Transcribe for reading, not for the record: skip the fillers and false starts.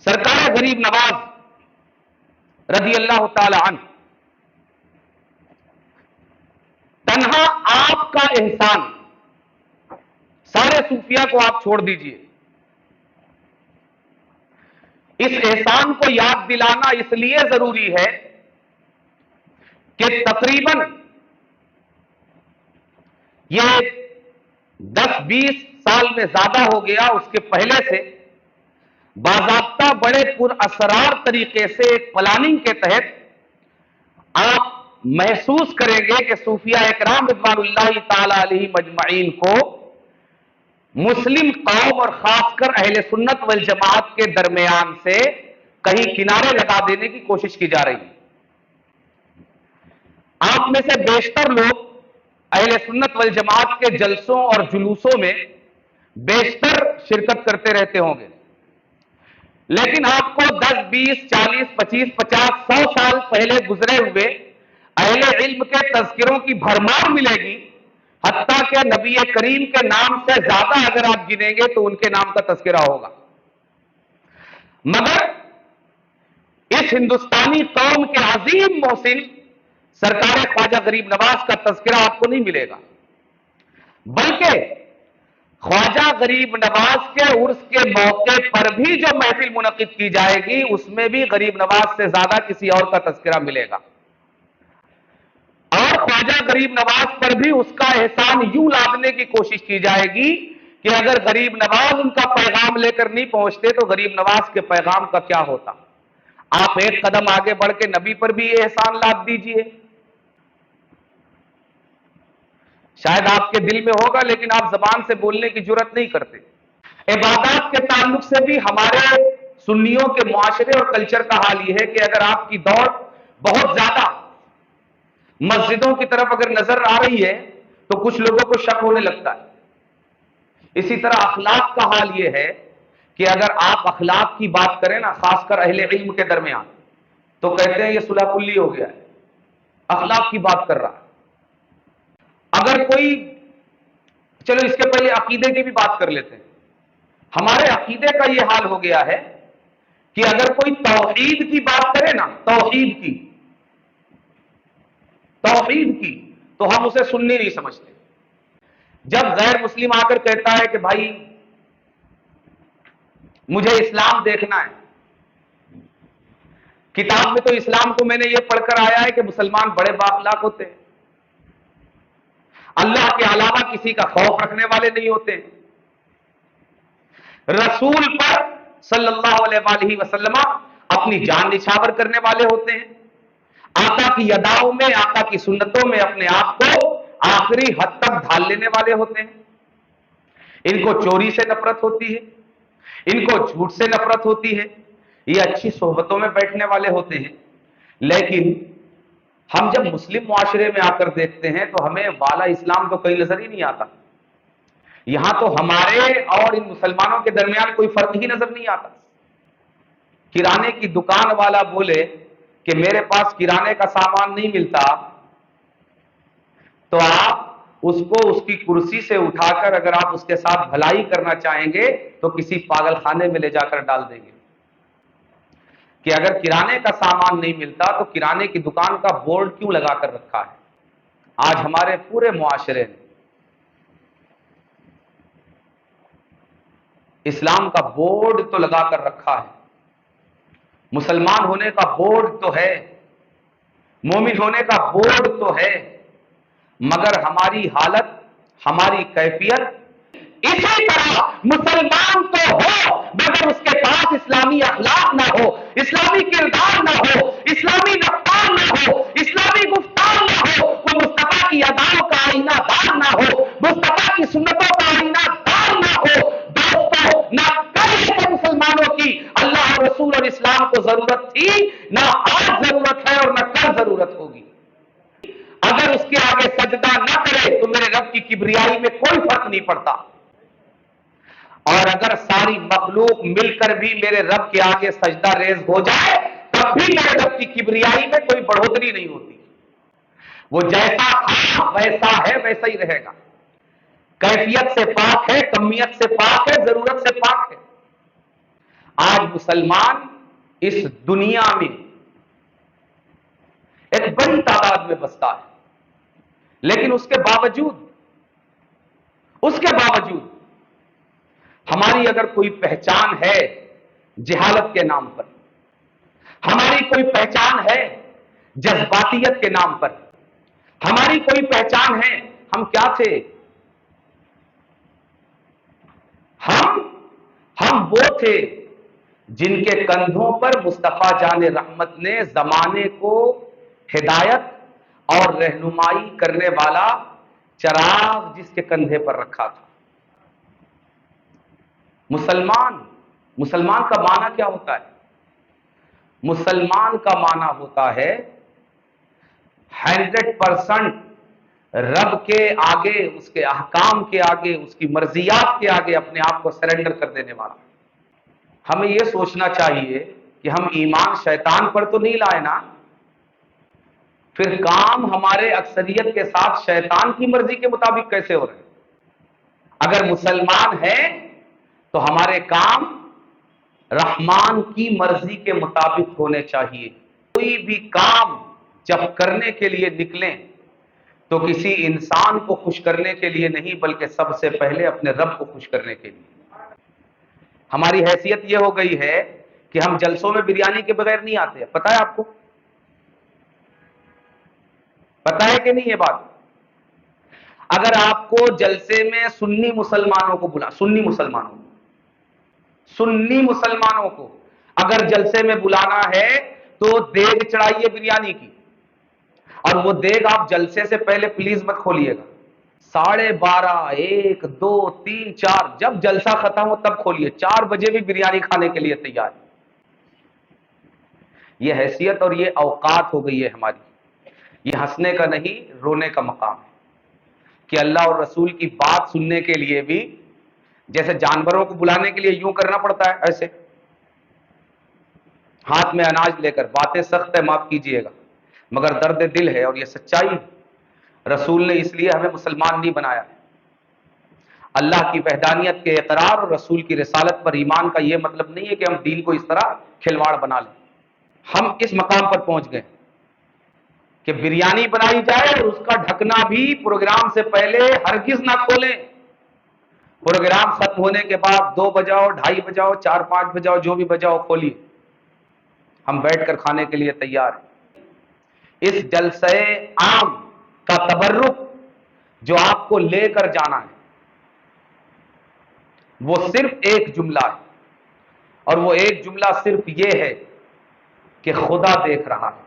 سرکار غریب نواز رضی اللہ تعالی عنہ، تنہا آپ کا احسان، سارے صوفیاء کو آپ چھوڑ دیجئے، اس احسان کو یاد دلانا اس لیے ضروری ہے کہ تقریباً یہ 10-20 سال میں زیادہ ہو گیا، اس کے پہلے سے باضابطہ بڑے پر اسرار طریقے سے ایک پلاننگ کے تحت آپ محسوس کریں گے کہ صوفیاء اکرام رضوان اللہ تعالی علیہ مجمعین کو مسلم قوم اور خاص کر اہل سنت والجماعت کے درمیان سے کہیں کنارے لگا دینے کی کوشش کی جا رہی ہے۔ آپ میں سے بیشتر لوگ اہل سنت والجماعت کے جلسوں اور جلوسوں میں بیشتر شرکت کرتے رہتے ہوں گے، لیکن آپ کو 10 20 40 25 50 100 سال پہلے گزرے ہوئے اہل علم کے تذکروں کی بھرمار ملے گی، حتیٰ کہ نبی کریم کے نام سے زیادہ اگر آپ گنیں گے تو ان کے نام کا تذکرہ ہوگا، مگر اس ہندوستانی قوم کے عظیم محسن سرکار خواجہ غریب نواز کا تذکرہ آپ کو نہیں ملے گا، بلکہ خواجہ غریب نواز کے عرس کے موقع پر بھی جو محفل منعقد کی جائے گی اس میں بھی غریب نواز سے زیادہ کسی اور کا تذکرہ ملے گا، اور خواجہ غریب نواز پر بھی اس کا احسان یوں لادنے کی کوشش کی جائے گی کہ اگر غریب نواز ان کا پیغام لے کر نہیں پہنچتے تو غریب نواز کے پیغام کا کیا ہوتا۔ آپ ایک قدم آگے بڑھ کے نبی پر بھی یہ احسان لاد دیجئے، شاید آپ کے دل میں ہوگا لیکن آپ زبان سے بولنے کی جرات نہیں کرتے۔ عبادات کے تعلق سے بھی ہمارے سنیوں کے معاشرے اور کلچر کا حال یہ ہے کہ اگر آپ کی دوڑ بہت زیادہ مسجدوں کی طرف اگر نظر آ رہی ہے تو کچھ لوگوں کو شک ہونے لگتا ہے۔ اسی طرح اخلاق کا حال یہ ہے کہ اگر آپ اخلاق کی بات کریں نا، خاص کر اہل علم کے درمیان، تو کہتے ہیں یہ صلح کلی ہو گیا ہے، اخلاق کی بات کر رہا ہے۔ اگر کوئی، چلو اس کے پہلے عقیدے کی بھی بات کر لیتے ہیں، ہمارے عقیدے کا یہ حال ہو گیا ہے کہ اگر کوئی توحید کی بات کرے نا، توحید کی تو ہم اسے سننی نہیں سمجھتے۔ جب غیر مسلم آ کر کہتا ہے کہ بھائی مجھے اسلام دیکھنا ہے، کتاب میں تو اسلام کو میں نے یہ پڑھ کر آیا ہے کہ مسلمان بڑے بااخلاق ہوتے ہیں، اللہ کے علاوہ کسی کا خوف رکھنے والے نہیں ہوتے، رسول پر صلی اللہ علیہ وآلہ وسلم اپنی جان نچھاور کرنے والے ہوتے ہیں، آقا کی اداؤں میں، آقا کی سنتوں میں اپنے آپ کو آخری حد تک ڈھال لینے والے ہوتے ہیں۔ ان کو چوری سے نفرت ہوتی ہے، ان کو جھوٹ سے نفرت ہوتی ہے، یہ اچھی صحبتوں میں بیٹھنے والے ہوتے ہیں، لیکن ہم جب مسلم معاشرے میں آ کر دیکھتے ہیں تو ہمیں والا اسلام تو کہیں نظر ہی نہیں آتا۔ یہاں تو ہمارے اور ان مسلمانوں کے درمیان کوئی فرق ہی نظر نہیں آتا۔ کرانے کی دکان والا بولے کہ میرے پاس کرانے کا سامان نہیں ملتا، تو آپ اس کو اس کی کرسی سے اٹھا کر اگر آپ اس کے ساتھ بھلائی کرنا چاہیں گے تو کسی پاگل خانے میں لے جا کر ڈال دیں گے کہ اگر کرانے کا سامان نہیں ملتا تو کرانے کی دکان کا بورڈ کیوں لگا کر رکھا ہے۔ آج ہمارے پورے معاشرے میں اسلام کا بورڈ تو لگا کر رکھا ہے، مسلمان ہونے کا بورڈ تو ہے، مومن ہونے کا بورڈ تو ہے، مگر ہماری حالت، ہماری کیفیت اسی طرح مسلمان تو ہو مگر اس کے پاس اسلامی اخلاق نہ ہو، اسلامی کردار نہ ہو، اسلامی رفتار نہ ہو، اسلامی گفتار نہ ہو، وہ مصطفیٰ کی اداؤں کا آئینہ دار نہ ہو، مصطفیٰ کی سنتوں کا آئینہ دار نہ ہو۔ دوستو، نہ کل مسلمانوں کی اللہ رسول اور اسلام کو ضرورت تھی، نہ آج ضرورت ہے اور نہ کل ضرورت ہوگی۔ اگر اس کے آگے سجدہ نہ کرے تو میرے رب کی کبریائی میں کوئی فرق نہیں پڑتا، اور اگر ساری مخلوق مل کر بھی میرے رب کے آگے سجدہ ریز ہو جائے تب بھی میرے رب کی کبریائی میں کوئی بڑھوتری نہیں ہوتی۔ وہ جیسا تھا ویسا ہے، ویسا ہی رہے گا، کیفیت سے پاک ہے، کمیت سے پاک ہے، ضرورت سے پاک ہے۔ آج مسلمان اس دنیا میں ایک بڑی تعداد میں بستا ہے، لیکن اس کے باوجود ہماری اگر کوئی پہچان ہے جہالت کے نام پر، ہماری کوئی پہچان ہے جذباتیت کے نام پر، ہماری کوئی پہچان ہے، ہم کیا تھے؟ ہم وہ تھے جن کے کندھوں پر مصطفیٰ جان رحمت نے زمانے کو ہدایت اور رہنمائی کرنے والا چراغ جس کے کندھے پر رکھا تھا۔ مسلمان کا معنی کیا ہوتا ہے؟ مسلمان کا معنی ہوتا ہے 100% رب کے آگے، اس کے احکام کے آگے، اس کی مرضیات کے آگے اپنے آپ کو سرنڈر کر دینے والا۔ ہمیں یہ سوچنا چاہیے کہ ہم ایمان شیطان پر تو نہیں لائے نا، پھر کام ہمارے اکثریت کے ساتھ شیطان کی مرضی کے مطابق کیسے ہو رہے ہیں؟ اگر مسلمان ہیں تو ہمارے کام رحمان کی مرضی کے مطابق ہونے چاہیے۔ کوئی بھی کام جب کرنے کے لیے نکلیں تو کسی انسان کو خوش کرنے کے لیے نہیں، بلکہ سب سے پہلے اپنے رب کو خوش کرنے کے لیے۔ ہماری حیثیت یہ ہو گئی ہے کہ ہم جلسوں میں بریانی کے بغیر نہیں آتے، پتہ ہے آپ کو؟ پتہ ہے کہ نہیں یہ بات؟ اگر آپ کو جلسے میں سنی مسلمانوں کو اگر جلسے میں بلانا ہے تو دیگ چڑھائیے بریانی کی، اور وہ دیگ آپ جلسے سے پہلے پلیز مت کھولیے گا۔ 12:30، 1، 2، 3، 4 جب جلسہ ختم ہو تب کھولیے، 4 بجے بھی بریانی کھانے کے لیے تیار۔ یہ حیثیت اور یہ اوقات ہو گئی ہے ہماری۔ یہ ہنسنے کا نہیں، رونے کا مقام ہے کہ اللہ اور رسول کی بات سننے کے لیے بھی جیسے جانوروں کو بلانے کے لیے یوں کرنا پڑتا ہے، ایسے ہاتھ میں اناج لے کر۔ باتیں سخت ہے، معاف کیجئے گا، مگر درد دل ہے اور یہ سچائی ہے۔ رسول نے اس لیے ہمیں مسلمان نہیں بنایا۔ اللہ کی وحدانیت کے اقرار اور رسول کی رسالت پر ایمان کا یہ مطلب نہیں ہے کہ ہم دین کو اس طرح کھلواڑ بنا لیں۔ ہم اس مقام پر پہنچ گئے کہ بریانی بنائی جائے اور اس کا ڈھکنا بھی پروگرام سے پہلے ہرگز نہ کھولیں۔ پروگرام ختم ہونے کے بعد 2 بجاؤ، 2:30 بجاؤ، 4، 5 بجاؤ، جو بھی بجاؤ کھولیے، ہم بیٹھ کر کھانے کے لیے تیار ہیں۔ اس جلسہ عام کا تبرک جو آپ کو لے کر جانا ہے وہ صرف ایک جملہ ہے، اور وہ ایک جملہ صرف یہ ہے کہ خدا دیکھ رہا ہے۔